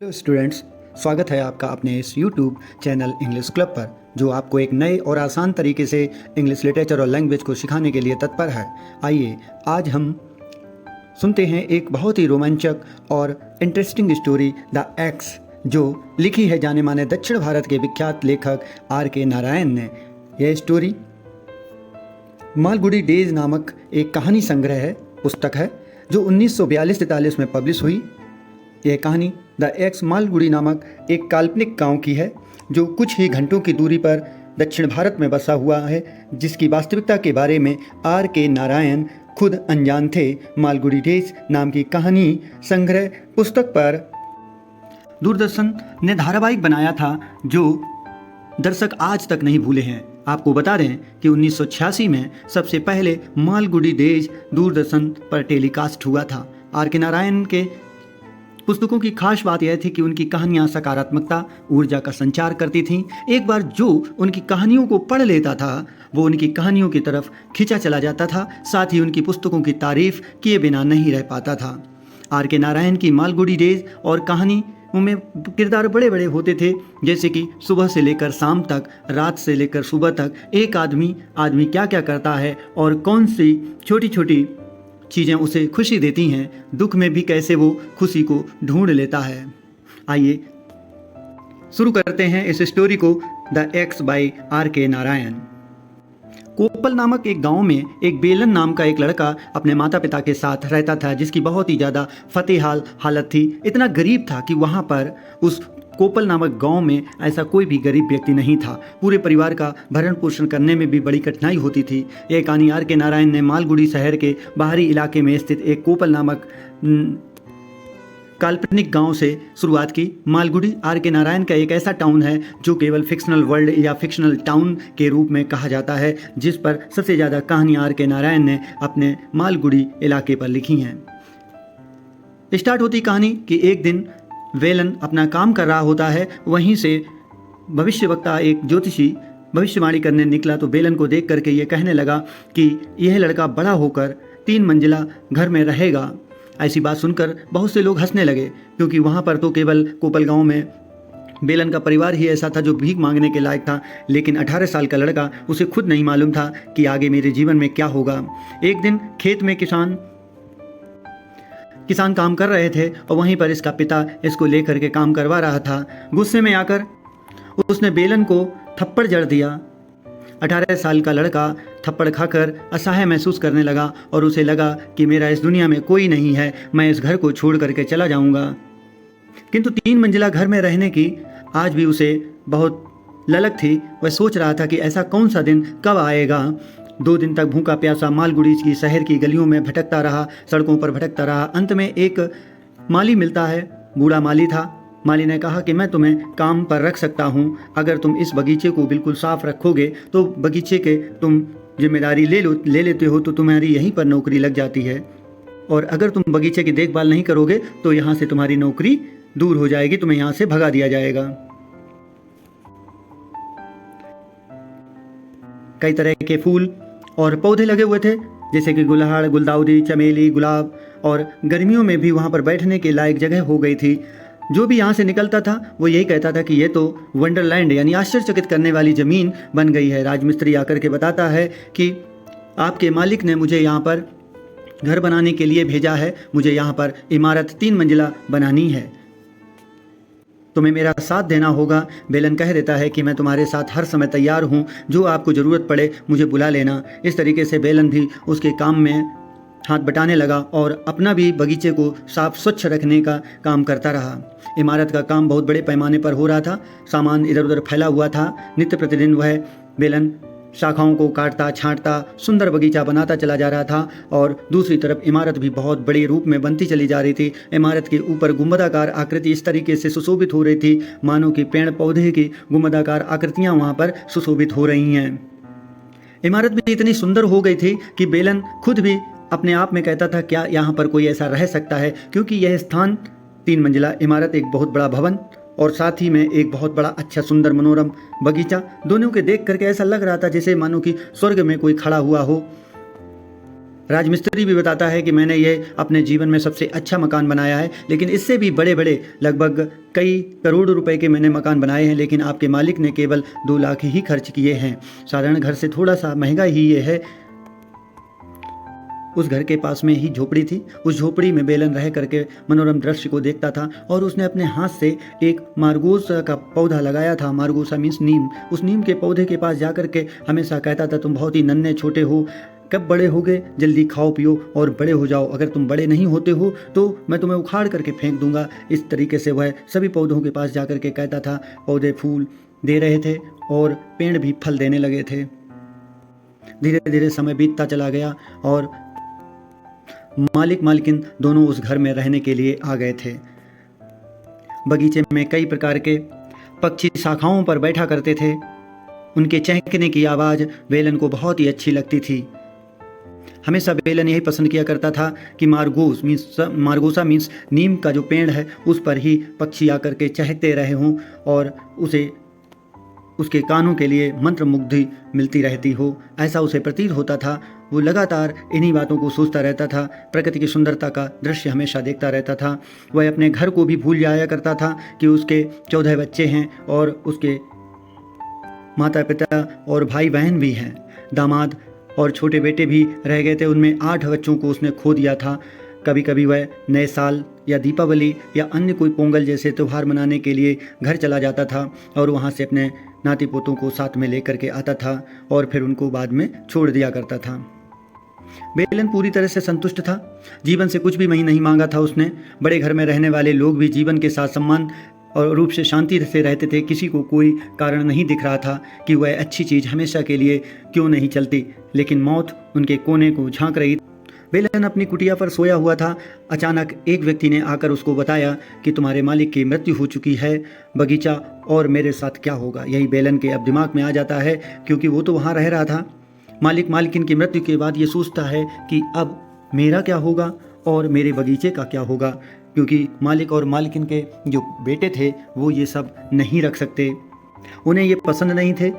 Hello students, स्वागत है आपका अपने इस यूट्यूब चैनल इंग्लिश क्लब पर, जो आपको एक नए और आसान तरीके से इंग्लिश लिटरेचर और लैंग्वेज को सिखाने के लिए तत्पर है। आइए आज हम सुनते हैं एक बहुत ही रोमांचक और इंटरेस्टिंग स्टोरी द एक्स, जो लिखी है जाने माने दक्षिण भारत के विख्यात लेखक R.K. नारायण ने। यह स्टोरी मालगुडी डेज नामक एक कहानी संग्रह है, पुस्तक है, जो 1942-43 में पब्लिश हुई। यह कहानी द एक्स मालगुडी नामक एक काल्पनिक गांव की है, जो कुछ ही घंटों की दूरी पर दक्षिण भारत में बसा हुआ है, जिसकी वास्तविकता के बारे में R.K. नारायण खुद अनजान थे। मालगुडी डेज नाम की कहानी संग्रह पुस्तक पर दूरदर्शन ने धारावाहिक बनाया था, जो दर्शक आज तक नहीं भूले हैं। आपको बता दें कि 1986 में सबसे पहले मालगुडी डेज दूरदर्शन पर टेलीकास्ट हुआ था। R.K. नारायण के पुस्तकों की खास बात यह थी कि उनकी कहानियां सकारात्मकता, ऊर्जा का संचार करती थीं। एक बार जो उनकी कहानियों को पढ़ लेता था, वो उनकी कहानियों की तरफ खींचा चला जाता था, साथ ही उनकी पुस्तकों की तारीफ किए बिना नहीं रह पाता था। R.K. नारायण की मालगुडी डेज और कहानी में किरदार बड़े बड़े होते थे, जैसे कि सुबह से लेकर शाम तक, रात से लेकर सुबह तक एक आदमी क्या क्या करता है और कौन सी छोटी छोटी चीज़ें उसे खुशी देती हैं, दुख में भी कैसे वो खुशी को ढूंढ लेता है। आइए शुरू करते हैं इस स्टोरी को, the x bye R.K. Narayan. कोपल नामक एक गांव में एक बेलन नाम का एक लड़का अपने माता पिता के साथ रहता था, जिसकी बहुत ही ज़्यादा फतेहाल हालत थी। इतना गरीब था कि वहाँ पर उस कोपल नामक गांव में ऐसा कोई भी गरीब व्यक्ति नहीं था। पूरे परिवार का भरण पोषण करने में भी बड़ी कठिनाई होती थी। यह कहानी R.K. नारायण ने मालगुडी शहर के बाहरी इलाके में स्थित एक कोपल नामक काल्पनिक गांव से शुरुआत की। मालगुडी R.K. नारायण का एक ऐसा टाउन है जो केवल फिक्शनल वर्ल्ड या फिक्शनल टाउन के रूप में कहा जाता है, जिस पर सबसे ज़्यादा कहानी R.K. नारायण ने अपने मालगुडी इलाके पर लिखी हैं। स्टार्ट होती कहानी कि एक दिन वेलन अपना काम कर रहा होता है। वहीं से भविष्यवक्ता, एक ज्योतिषी, भविष्यवाणी करने निकला तो वेलन को देख करके ये कहने लगा कि यह लड़का बड़ा होकर 3 मंजिला घर में रहेगा। ऐसी बात सुनकर बहुत से लोग हंसने लगे, क्योंकि वहाँ पर तो केवल कोपल गांव में बेलन का परिवार ही ऐसा था जो भीख मांगने के लायक था। लेकिन 18 साल का लड़का, उसे खुद नहीं मालूम था कि आगे मेरे जीवन में क्या होगा। एक दिन खेत में किसान काम कर रहे थे और वहीं पर इसका पिता इसको लेकर के काम करवा रहा था। गुस्से में आकर उसने बेलन को थप्पड़ जड़ दिया। 18 साल का लड़का थप्पड़ खाकर असहाय महसूस करने लगा और उसे लगा कि मेरा इस दुनिया में कोई नहीं है, मैं इस घर को छोड़ करके चला जाऊंगा। किंतु 3 मंजिला घर में रहने की आज भी उसे बहुत ललक थी। वह सोच रहा था कि ऐसा कौन सा दिन कब आएगा। 2 दिन तक भूखा प्यासा मालगुडी की शहर की गलियों में भटकता रहा, सड़कों पर भटकता रहा। अंत में एक माली मिलता है, बूढ़ा माली था। माली ने कहा कि मैं तुम्हें काम पर रख सकता हूँ, अगर तुम इस बगीचे को बिल्कुल साफ रखोगे तो बगीचे के तुम जिम्मेदारी ले लेते हो तो तुम्हारी यहीं पर नौकरी लग जाती है, और अगर तुम बगीचे की देखभाल नहीं करोगे तो यहाँ से तुम्हारी नौकरी दूर हो जाएगी, तुम्हें यहाँ से भगा दिया जाएगा। कई तरह के फूल और पौधे लगे हुए थे, जैसे कि गुलहाड़, गुलदाउदी, चमेली, गुलाब, और गर्मियों में भी वहाँ पर बैठने के लायक जगह हो गई थी। जो भी यहाँ से निकलता था वो यही कहता था कि ये तो वंडरलैंड यानी आश्चर्यचकित करने वाली ज़मीन बन गई है। राजमिस्त्री आकर के बताता है कि आपके मालिक ने मुझे यहाँ पर घर बनाने के लिए भेजा है, मुझे यहाँ पर इमारत 3 मंजिला बनानी है, तुम्हें मेरा साथ देना होगा। बेलन कह देता है कि मैं तुम्हारे साथ हर समय तैयार हूँ, जो आपको ज़रूरत पड़े मुझे बुला लेना। इस तरीके से बेलन भी उसके काम में हाथ बटाने लगा और अपना भी बगीचे को साफ स्वच्छ रखने का काम करता रहा। इमारत का काम बहुत बड़े पैमाने पर हो रहा था, सामान इधर उधर फैला हुआ था। नित्य प्रतिदिन वह बेलन शाखाओं को काटता छांटता सुंदर बगीचा बनाता चला जा रहा था, और दूसरी तरफ इमारत भी बहुत बड़े रूप में बनती चली जा रही थी। इमारत के ऊपर गुंबदाकार आकृति इस तरीके से सुशोभित हो रही थी, मानो कि पेड़ पौधे की गुंबदाकार आकृतियां वहां पर सुशोभित हो रही हैं। इमारत भी इतनी सुंदर हो गई थी कि बेलन खुद भी अपने आप में कहता था, क्या यहाँ पर कोई ऐसा रह सकता है, क्योंकि यह स्थान 3 मंजिला इमारत, एक बहुत बड़ा भवन और साथ ही में एक बहुत बड़ा अच्छा सुंदर मनोरम बगीचा, दोनों के देख करके ऐसा लग रहा था जैसे मानो कि स्वर्ग में कोई खड़ा हुआ हो। राजमिस्त्री भी बताता है कि मैंने ये अपने जीवन में सबसे अच्छा मकान बनाया है, लेकिन इससे भी बड़े बड़े लगभग कई करोड़ रुपए के मैंने मकान बनाए हैं, लेकिन आपके मालिक ने केवल 2 लाख ही खर्च किए हैं। साधारण घर से थोड़ा सा महंगा ही ये है। उस घर के पास में ही झोपड़ी थी। उस झोपड़ी में बेलन रह करके मनोरम दृश्य को देखता था और उसने अपने हाथ से एक मार्गोसा का पौधा लगाया था। मार्गोसा मीन्स नीम। उस नीम के पौधे के पास जा करके हमेशा कहता था, तुम बहुत ही नन्हे छोटे हो, कब बड़े होगे, जल्दी खाओ पियो और बड़े हो जाओ। अगर तुम बड़े नहीं होते हो तो मैं तुम्हें उखाड़ करके फेंक दूंगा। इस तरीके से वह सभी पौधों के पास जा करके कहता था। पौधे फूल दे रहे थे और पेड़ भी फल देने लगे थे। धीरे धीरे समय बीतता चला गया और मालिक मालकिन दोनों उस घर में रहने के लिए आ गए थे। बगीचे में कई प्रकार के पक्षी शाखाओं पर बैठा करते थे। उनके चहकने की आवाज़ बेलन को बहुत ही अच्छी लगती थी। हमेशा बेलन यही पसंद किया करता था कि मार्गोसा मीन्स नीम का जो पेड़ है उस पर ही पक्षी आकर के चहकते रहे हों और उसे उसके कानों के लिए मंत्र मुग्धि मिलती रहती हो, ऐसा उसे प्रतीत होता था। वो लगातार इन्हीं बातों को सोचता रहता था। प्रकृति की सुंदरता का दृश्य हमेशा देखता रहता था। वह अपने घर को भी भूल जाया करता था कि उसके 14 बच्चे हैं और उसके माता पिता और भाई बहन भी हैं। दामाद और छोटे बेटे भी रह गए थे। उनमें 8 बच्चों को उसने खो दिया था। कभी कभी वह नए साल या दीपावली या अन्य कोई पोंगल जैसे त्यौहार मनाने के लिए घर चला जाता था और वहाँ से अपने नाती पोतों को साथ में लेकर के आता था और फिर उनको बाद में छोड़ दिया करता था। बेलन पूरी तरह से संतुष्ट था। जीवन से कुछ भी नहीं मांगा था उसने। बड़े घर में रहने वाले लोग भी जीवन के साथ सम्मान और रूप से शांति से रहते थे। किसी को कोई कारण नहीं दिख रहा था कि वह अच्छी चीज़ हमेशा के लिए क्यों नहीं चलती, लेकिन मौत उनके कोने को झांक रही। बेलन अपनी कुटिया पर सोया हुआ था। अचानक एक व्यक्ति ने आकर उसको बताया कि तुम्हारे मालिक की मृत्यु हो चुकी है। बगीचा और मेरे साथ क्या होगा, यही बेलन के अब दिमाग में आ जाता है, क्योंकि वो तो वहाँ रह रहा था। मालिक मालकिन की मृत्यु के बाद ये सोचता है कि अब मेरा क्या होगा और मेरे बगीचे का क्या होगा, क्योंकि मालिक और मालकिन के जो बेटे थे वो ये सब नहीं रख सकते। उन्हें ये पसंद नहीं थे।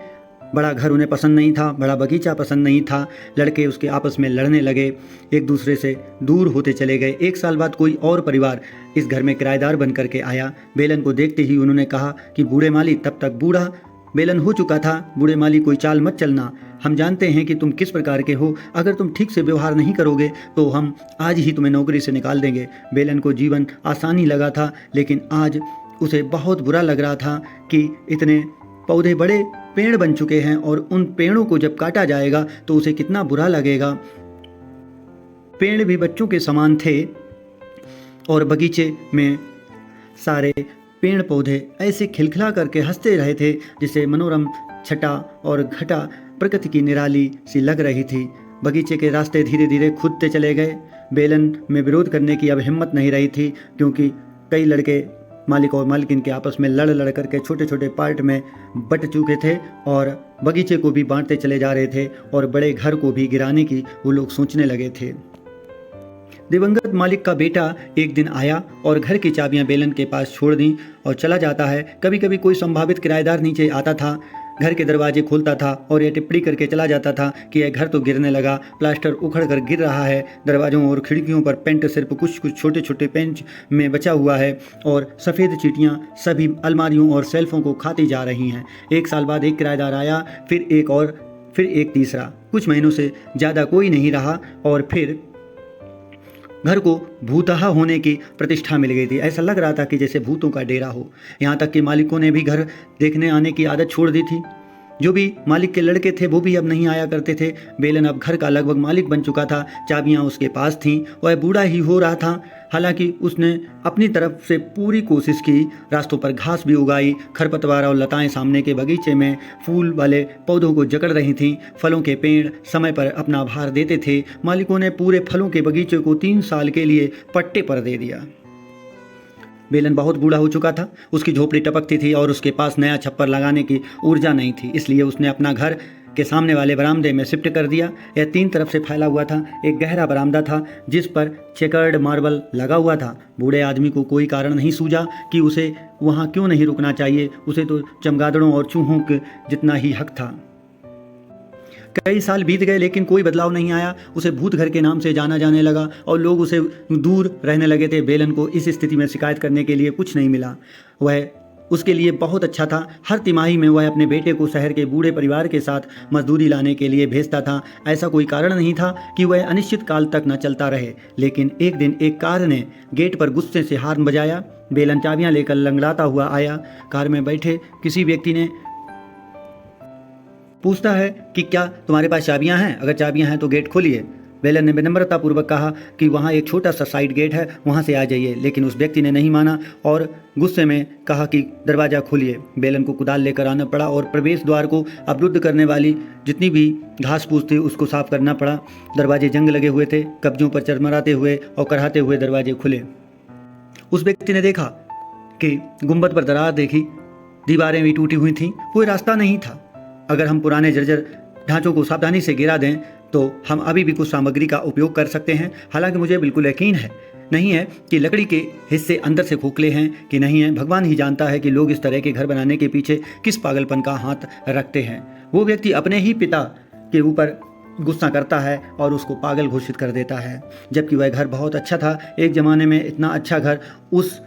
बड़ा घर उन्हें पसंद नहीं था, बड़ा बगीचा पसंद नहीं था। लड़के उसके आपस में लड़ने लगे, एक दूसरे से दूर होते चले गए। 1 साल बाद कोई और परिवार इस घर में किराएदार बन करके आया। बेलन को देखते ही उन्होंने कहा कि बूढ़े माली, तब तक बूढ़ा बेलन हो चुका था, बूढ़े माली कोई चाल मत चलना। हम जानते हैं कि तुम किस प्रकार के हो। अगर तुम ठीक से व्यवहार नहीं करोगे तो हम आज ही तुम्हें नौकरी से निकाल देंगे। बेलन को जीवन आसानी लगा था, लेकिन आज उसे बहुत बुरा लग रहा था कि इतने पौधे बड़े पेड़ बन चुके हैं और उन पेड़ों को जब काटा जाएगा तो उसे कितना बुरा लगेगा। पेड़ भी बच्चों के समान थे और बगीचे में सारे पेड़ पौधे ऐसे खिलखिला करके हंसते रहे थे जिसे मनोरम छटा और घटा प्रकृति की निराली सी लग रही थी। बगीचे के रास्ते धीरे धीरे खुदते चले गए। बेलन में विरोध करने की अब हिम्मत नहीं रही थी, क्योंकि कई लड़के मालिक और मालकिन के आपस में लड़ करके छोटे छोटे पार्ट में बट चुके थे और बगीचे को भी बांटते चले जा रहे थे और बड़े घर को भी गिराने की वो लोग सोचने लगे थे। दिवंगत मालिक का बेटा एक दिन आया और घर की चाबियां बेलन के पास छोड़ दी और चला जाता है। कभी कभी कोई संभावित किराएदार नीचे आता था, घर के दरवाजे खोलता था और यह टिप्पणी करके चला जाता था कि यह घर तो गिरने लगा, प्लास्टर उखड़ कर गिर रहा है, दरवाजों और खिड़कियों पर पेंट सिर्फ कुछ छोटे छोटे पेंच में बचा हुआ है और सफ़ेद चींटियां सभी अलमारियों और सेल्फों को खाती जा रही हैं। 1 साल बाद एक किराएदार आया, फिर एक तीसरा। कुछ महीनों से ज़्यादा कोई नहीं रहा और फिर घर को भूतहा होने की प्रतिष्ठा मिल गई थी। ऐसा लग रहा था कि जैसे भूतों का डेरा हो। यहाँ तक कि मालिकों ने भी घर देखने आने की आदत छोड़ दी थी। जो भी मालिक के लड़के थे वो भी अब नहीं आया करते थे। बेलन अब घर का लगभग मालिक बन चुका था। चाबियाँ उसके पास थीं। वह बूढ़ा ही हो रहा था। हालांकि उसने अपनी तरफ से पूरी कोशिश की। रास्तों पर घास भी उगाई, खरपतवार और लताएं सामने के बगीचे में फूल वाले पौधों को जकड़ रही थीं। फलों के पेड़ समय पर अपना भार देते थे। मालिकों ने पूरे फलों के बगीचे को 3 साल के लिए पट्टे पर दे दिया। बेलन बहुत बूढ़ा हो चुका था। उसकी झोपड़ी टपकती थी और उसके पास नया छप्पर लगाने की ऊर्जा नहीं थी। इसलिए उसने अपना घर के सामने वाले बरामदे में शिफ्ट कर दिया। यह 3 तरफ से फैला हुआ था। एक गहरा बरामदा था जिस पर चेकर्ड मार्बल लगा हुआ था। बूढ़े आदमी को कोई कारण नहीं सूझा कि उसे वहाँ क्यों नहीं रुकना चाहिए। उसे तो चमगादड़ों और चूहों के जितना ही हक था। कई साल बीत गए लेकिन कोई बदलाव नहीं आया। उसे भूत घर के नाम से जाना जाने लगा और लोग उसे दूर रहने लगे थे। बेलन को इस स्थिति में शिकायत करने के लिए कुछ नहीं मिला। वह उसके लिए बहुत अच्छा था। हर तिमाही में वह अपने बेटे को शहर के बूढ़े परिवार के साथ मजदूरी लाने के लिए भेजता था। ऐसा कोई कारण नहीं था कि वह अनिश्चित काल तक न चलता रहे। लेकिन एक दिन एक कार ने गेट पर गुस्से से हार्न बजाया। बेलन चाबियां लेकर लंगड़ाता हुआ आया। कार में बैठे किसी व्यक्ति ने पूछता है कि क्या तुम्हारे पास चाबियां हैं? अगर चाबियां हैं तो गेट खोलिए। बेलन ने विनम्रतापूर्वक कहा कि वहाँ एक छोटा सा साइड गेट है, वहाँ से आ जाइए। लेकिन उस व्यक्ति ने नहीं माना और गुस्से में कहा कि दरवाज़ा खोलिए। बेलन को कुदाल लेकर आना पड़ा और प्रवेश द्वार को अवरुद्ध करने वाली जितनी भी घास फूस थी उसको साफ करना पड़ा। दरवाजे जंग लगे हुए थे। कब्जों पर चरमराते हुए और कराहते हुए दरवाजे खुले। उस व्यक्ति ने देखा कि गुंबद पर दरार देखी, दीवारें भी टूटी हुई थीं। कोई रास्ता नहीं था। अगर हम पुराने जर्जर ढांचों को सावधानी से गिरा दें तो हम अभी भी कुछ सामग्री का उपयोग कर सकते हैं। हालांकि मुझे बिल्कुल यकीन नहीं है कि लकड़ी के हिस्से अंदर से खोखले हैं कि नहीं हैं। भगवान ही जानता है कि लोग इस तरह के घर बनाने के पीछे किस पागलपन का हाथ रखते हैं। वो व्यक्ति अपने ही पिता के ऊपर गुस्सा करता है और उसको पागल घोषित कर देता है, जबकि वह घर बहुत अच्छा था। एक ज़माने में इतना अच्छा घर उस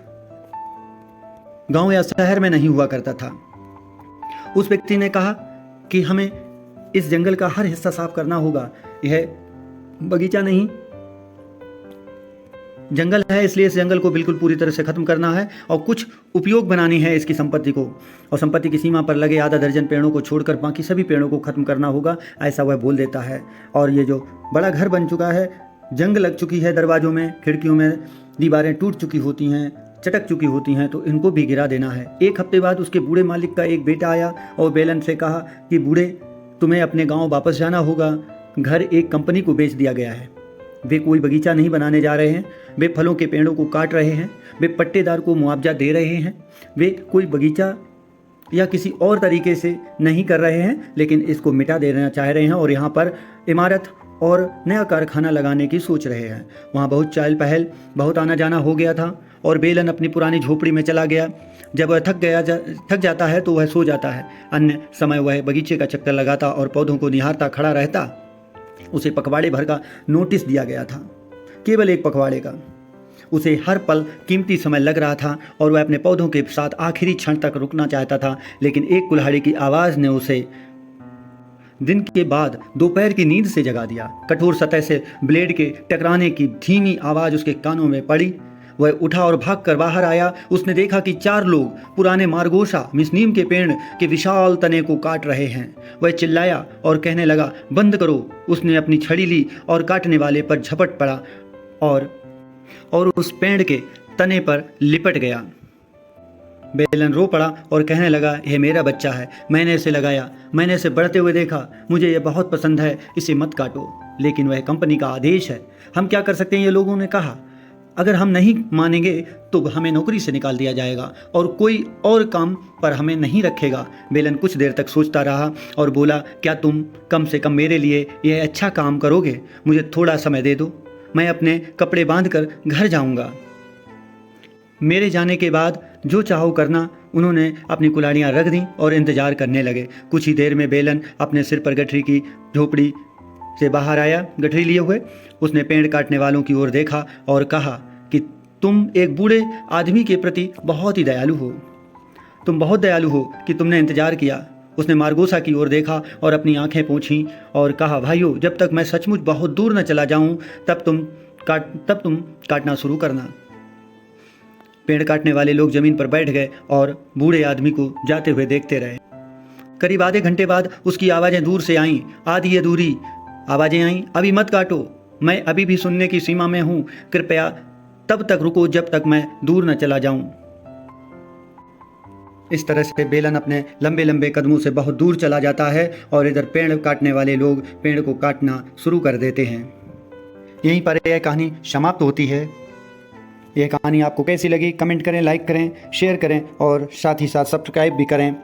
गांव या शहर में नहीं हुआ करता था। उस व्यक्ति ने कहा कि हमें इस जंगल का हर हिस्सा साफ करना होगा। यह बगीचा नहीं जंगल है, इसलिए इस जंगल को बिल्कुल पूरी तरह से खत्म करना है और कुछ उपयोग बनानी है इसकी संपत्ति को। और संपत्ति की सीमा पर लगे आधा दर्जन पेड़ों को छोड़कर बाकी सभी पेड़ों को खत्म करना होगा, ऐसा वह बोल देता है। और ये जो बड़ा घर बन चुका है, जंग लग चुकी है, दरवाजों में खिड़कियों में दीवारें टूट चुकी होती हैं, चटक चुकी होती हैं, तो इनको भी गिरा देना है। एक हफ्ते बाद उसके बूढ़े मालिक का एक बेटा आया और बेलन से कहा कि बूढ़े, तुम्हें अपने गांव वापस जाना होगा। घर एक कंपनी को बेच दिया गया है। वे कोई बगीचा नहीं बनाने जा रहे हैं। वे फलों के पेड़ों को काट रहे हैं। वे पट्टेदार को मुआवजा दे रहे हैं। वे कोई बगीचा या किसी और तरीके से नहीं कर रहे हैं, लेकिन इसको मिटा देना चाह रहे हैं और यहाँ पर इमारत और नया कारखाना लगाने की सोच रहे हैं। वहाँ बहुत चहल पहल, बहुत आना जाना हो गया था और बेलन अपनी पुरानी झोपड़ी में चला गया। जब वह थक जाता है तो वह सो जाता है। अन्य समय वह बगीचे का चक्कर लगाता और पौधों को निहारता खड़ा रहता। उसे पखवाड़े भर का नोटिस दिया गया था, केवल एक पखवाड़े का। उसे हर पल कीमती समय लग रहा था और वह अपने पौधों के साथ आखिरी क्षण तक रुकना चाहता था। लेकिन एक कुल्हाड़ी की आवाज़ ने उसे दिन के बाद दोपहर की नींद से जगा दिया। कठोर सतह से ब्लेड के टकराने की धीमी आवाज़ उसके कानों में पड़ी। वह उठा और भागकर बाहर आया। उसने देखा कि 4 लोग पुराने मार्गोसा मिसनीम के पेड़ के विशाल तने को काट रहे हैं। वह चिल्लाया और कहने लगा, बंद करो। उसने अपनी छड़ी ली और काटने वाले पर झपट पड़ा और उस पेड़ के तने पर लिपट गया। बेलन रो पड़ा और कहने लगा, यह मेरा बच्चा है, मैंने इसे लगाया, मैंने इसे बढ़ते हुए देखा, मुझे यह बहुत पसंद है, इसे मत काटो। लेकिन वह कंपनी का आदेश है, हम क्या कर सकते हैं? ये लोगों ने कहा। अगर हम नहीं मानेंगे तो हमें नौकरी से निकाल दिया जाएगा और कोई और काम पर हमें नहीं रखेगा। बेलन कुछ देर तक सोचता रहा और बोला, क्या तुम कम से कम मेरे लिए यह अच्छा काम करोगे? मुझे थोड़ा समय दे दो, मैं अपने कपड़े बांधकर घर जाऊंगा। मेरे जाने के बाद जो चाहो करना। उन्होंने अपनी कुल्हाड़ियाँ रख दी और इंतजार करने लगे। कुछ ही देर में बेलन अपने सिर पर गठरी की झोपड़ी से बाहर आया, गठरी लिए हुए। उसने पेड़ काटने वालों की ओर देखा और कहा कि तुम एक बूढ़े आदमी के प्रति बहुत ही दयालु हो। तुम बहुत दयालु हो कि तुमने इंतजार किया। उसने मार्गोसा की ओर देखा और अपनी आंखें पोंछीं और कहा, भाइयों, जब तक मैं सचमुच बहुत दूर न चला जाऊं तब तुम काटना शुरू करना। पेड़ काटने वाले लोग जमीन पर बैठ गए और बूढ़े आदमी को जाते हुए देखते रहे। करीब आधे घंटे बाद उसकी आवाज़ें दूर से आईं, आधी अधूरी आवाज़ें आईं, अभी मत काटो, मैं अभी भी सुनने की सीमा में हूँ, कृपया तब तक रुको जब तक मैं दूर न चला जाऊं। इस तरह से बेलन अपने लंबे लंबे कदमों से बहुत दूर चला जाता है और इधर पेड़ काटने वाले लोग पेड़ को काटना शुरू कर देते हैं। यहीं पर यह कहानी समाप्त होती है। यह कहानी आपको कैसी लगी कमेंट करें, लाइक करें, शेयर करें और साथ ही साथ सब्सक्राइब भी करें।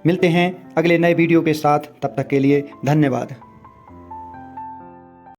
मिलते हैं अगले नए वीडियो के साथ, तब तक के लिए धन्यवाद।